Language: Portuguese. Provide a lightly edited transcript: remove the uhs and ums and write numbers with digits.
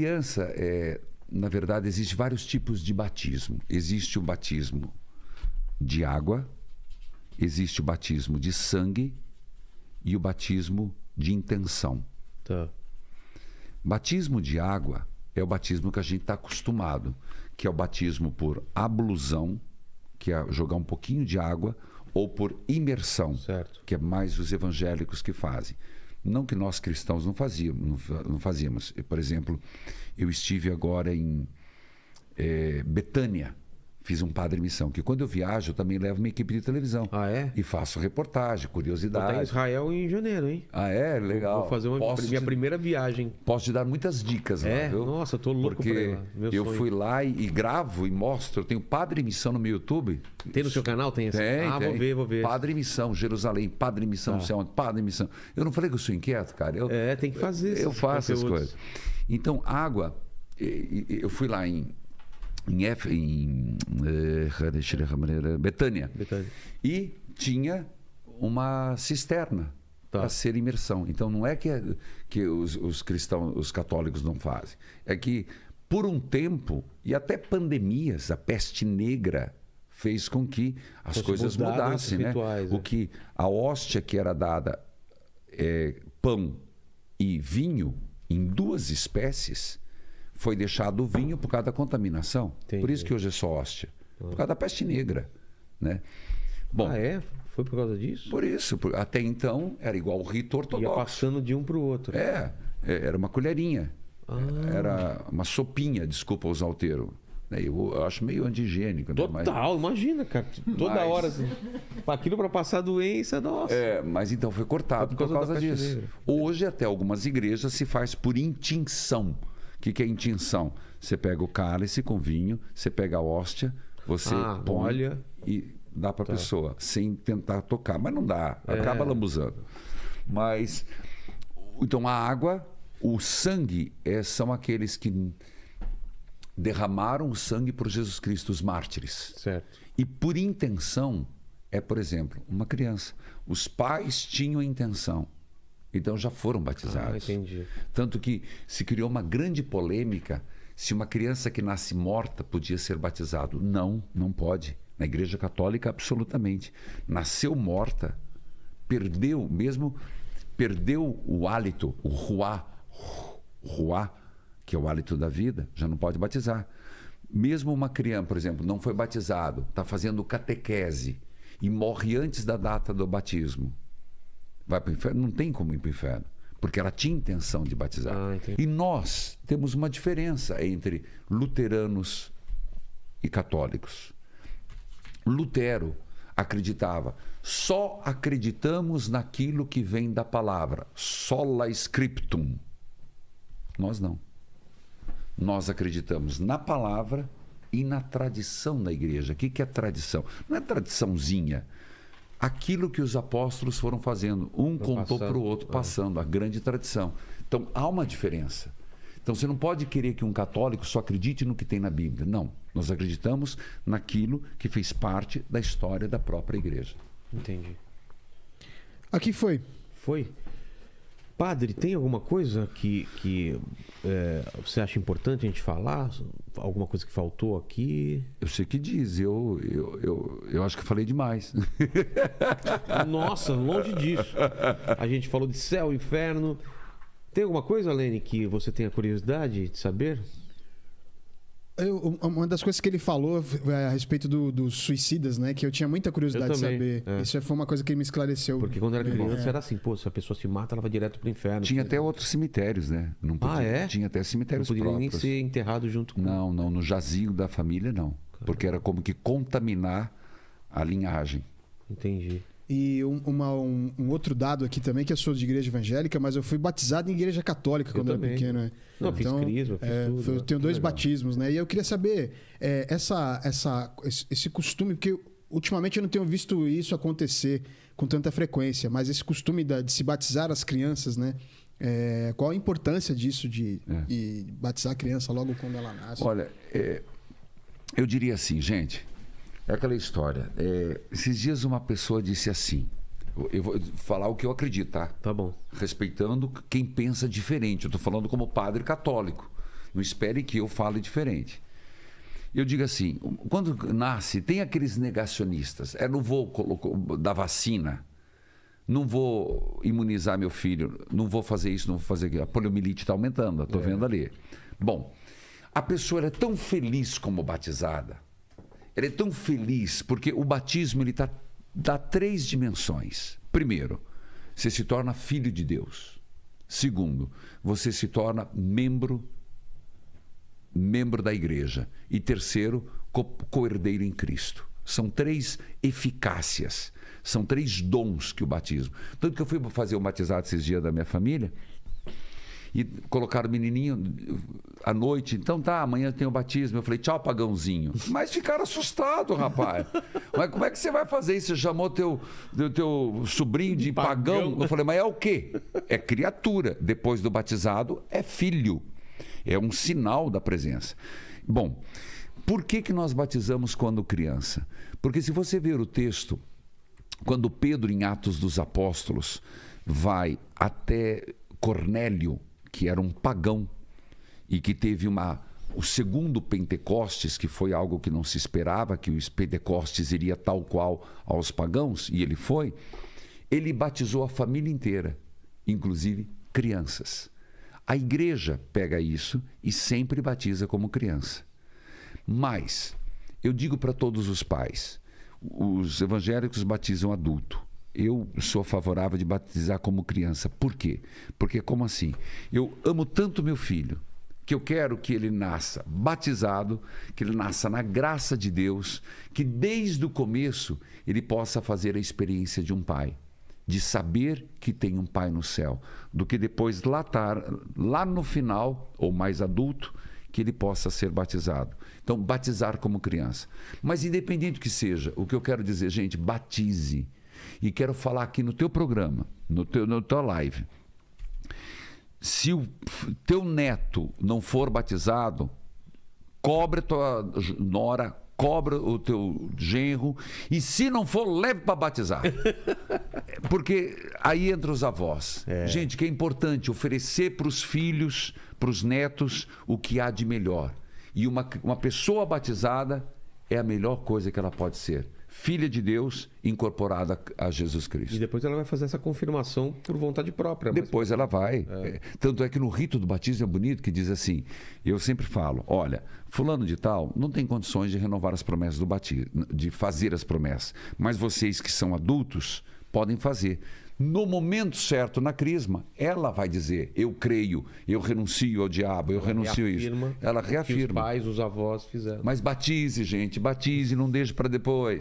Criança, na verdade, existem vários tipos de batismo. Existe o batismo de água, existe o batismo de sangue e o batismo de intenção. Tá. Batismo de água é o batismo que a gente está acostumado, que é o batismo por ablusão, que é jogar um pouquinho de água, ou por imersão, Certo. que é mais os evangélicos que fazem. Não que nós cristãos não fazíamos. Por exemplo, eu estive agora em Betânia, fiz um Padre Missão, que quando eu viajo eu também levo minha equipe de televisão. Ah, é? E faço reportagem, Vou estar em curiosidade. Israel em janeiro, hein? Ah, é? Legal. Vou fazer minha primeira viagem. Posso te dar muitas dicas lá, viu? Nossa, eu tô louco Porque pra ir lá. Meu eu sonho. fui lá e gravo e mostro. Eu tenho Padre Missão no meu YouTube. Tem no seu canal? Tem esse? Tem. Vou ver. Padre Missão, Jerusalém, Padre Missão, não sei onde, Padre Missão. Eu não falei que eu sou inquieto, cara. Tem que fazer Eu faço as conteúdos. coisas. Então, água, eu fui lá em Betânia. E tinha uma cisterna para ser imersão. Então não é que os cristãos, os católicos não fazem. É que por um tempo, e até pandemias, a peste negra fez com que as coisas mudassem, né? O que a hóstia que era dada pão e vinho em duas espécies, foi deixado o vinho por causa da contaminação. Entendi. Por isso que hoje é só hóstia. Por causa da peste negra, né? Bom, Foi por causa disso? por isso. Até então era igual o rito ortodoxo. Ia passando de um para o outro. Era uma colherinha. Era uma sopinha, desculpa usar o termo. Eu acho meio anti-higiênico. Total, imagina, cara. Toda hora. Assim, aquilo para passar doença, nossa. Mas então foi cortado por causa disso. Negra. Hoje, até algumas igrejas se faz por intinção. O que é intinção? Você pega o cálice com vinho, você pega a hóstia, você põe e dá para a pessoa, sem tentar tocar. Mas não dá, acaba lambuzando. Mas, então a água, o sangue, são aqueles que derramaram o sangue por Jesus Cristo, os mártires. Certo. E por intenção, por exemplo, uma criança. Os pais tinham a intenção. Então já foram batizados. Entendi. Tanto que se criou uma grande polêmica se uma criança que nasce morta podia ser batizado. Não, não pode. Na Igreja Católica, absolutamente. Nasceu morta, perdeu o hálito, o ruá, que é o hálito da vida, já não pode batizar. Mesmo uma criança, por exemplo, não foi batizado, está fazendo catequese e morre antes da data do batismo. Vai para o inferno? Não tem como ir para o inferno, porque ela tinha intenção de batizar. E nós temos uma diferença entre luteranos e católicos. Lutero acreditava, só acreditamos naquilo que vem da palavra, sola scriptum. Nós não. Nós acreditamos na palavra e na tradição da igreja. O que é tradição? Não é tradiçãozinha. Aquilo que os apóstolos foram fazendo, um contou para o outro, passando, a grande tradição. Então, há uma diferença. Então, você não pode querer que um católico só acredite no que tem na Bíblia. Não. Nós acreditamos naquilo que fez parte da história da própria igreja. Entendi. Aqui foi. Foi. Padre, tem alguma coisa que você acha importante a gente falar? Alguma coisa que faltou aqui? Eu sei que diz, eu acho que falei demais. Nossa, longe disso. A gente falou de céu, inferno. Tem alguma coisa, Lene, que você tenha curiosidade de saber? Uma das coisas que ele falou a respeito dos suicidas, né? Que eu tinha muita curiosidade de saber. Isso foi uma coisa que ele me esclareceu. Porque quando era criança era assim, se a pessoa se mata, ela vai direto pro inferno. Tinha até outros cemitérios, né? Não podia, Tinha até cemitérios próprios. Não podia nem ser enterrado junto com... Não, no jazigo da família, não. Caramba. Porque era como que contaminar a linhagem. Entendi. E um outro dado aqui também, que eu sou de igreja evangélica, mas eu fui batizado em igreja católica quando eu era pequeno. Né? Não, então, fiz crisma, fiz tudo. Eu tenho 2 batismos, né? E eu queria saber esse costume, porque ultimamente eu não tenho visto isso acontecer com tanta frequência, mas esse costume de se batizar as crianças, né? Qual a importância disso de batizar a criança logo quando ela nasce? Olha, eu diria assim, gente... É aquela história. Esses dias uma pessoa disse assim, eu vou falar o que eu acredito, tá? Tá bom. Respeitando quem pensa diferente. Eu estou falando como padre católico. Não espere que eu fale diferente. Eu digo assim, quando nasce, tem aqueles negacionistas. Não vou dar vacina, não vou imunizar meu filho, não vou fazer isso, não vou fazer aquilo. A poliomielite está aumentando, estou vendo ali. Bom, a pessoa é tão feliz como batizada. Ela é tão feliz porque o batismo ele dá 3 dimensões. Primeiro, você se torna filho de Deus. Segundo, você se torna membro da igreja. E terceiro, co-herdeiro em Cristo. São 3 eficácias, são 3 dons que o batismo. Tanto que eu fui fazer o batizado esses dias da minha família e colocaram o menininho à noite. Então tá, amanhã tem o batismo. Eu falei, tchau, pagãozinho. Mas ficaram assustados, rapaz. Mas como é que você vai fazer isso? Você chamou teu sobrinho de pagão? Eu falei, mas é o quê? É criatura. Depois do batizado, é filho. É um sinal da presença. Bom, por que nós batizamos quando criança? Porque se você ver o texto, quando Pedro, em Atos dos Apóstolos, vai até Cornélio, que era um pagão, e que teve o segundo Pentecostes, que foi algo que não se esperava, que o Pentecostes iria tal qual aos pagãos, e ele foi, ele batizou a família inteira, inclusive crianças. A igreja pega isso e sempre batiza como criança. Mas, eu digo para todos os pais, os evangélicos batizam adulto. Eu sou favorável de batizar como criança. Por quê? Porque como assim? Eu amo tanto meu filho, que eu quero que ele nasça batizado, que ele nasça na graça de Deus, que desde o começo ele possa fazer a experiência de um pai, de saber que tem um pai no céu, do que depois lá no final, ou mais adulto, que ele possa ser batizado. Então, batizar como criança. Mas independente do que seja, o que eu quero dizer, gente, batize. E quero falar aqui no teu programa, no tua live. Se o teu neto não for batizado, cobre a tua nora, cobra o teu genro, e se não for, leve para batizar. Porque aí entra os avós. Gente, que é importante oferecer para os filhos, para os netos, o que há de melhor. E uma pessoa batizada é a melhor coisa que ela pode ser. Filha de Deus, incorporada a Jesus Cristo. E depois ela vai fazer essa confirmação por vontade própria. Depois ela vai. Tanto é que no rito do batismo é bonito que diz assim, eu sempre falo, olha, fulano de tal não tem condições de renovar as promessas do batismo, de fazer as promessas, mas vocês que são adultos podem fazer. No momento certo, na crisma, ela vai dizer, eu creio, eu renuncio ao diabo, eu renuncio a isso. Ela reafirma. Que os pais, os avós fizeram. Mas batize, gente, batize, não deixe para depois.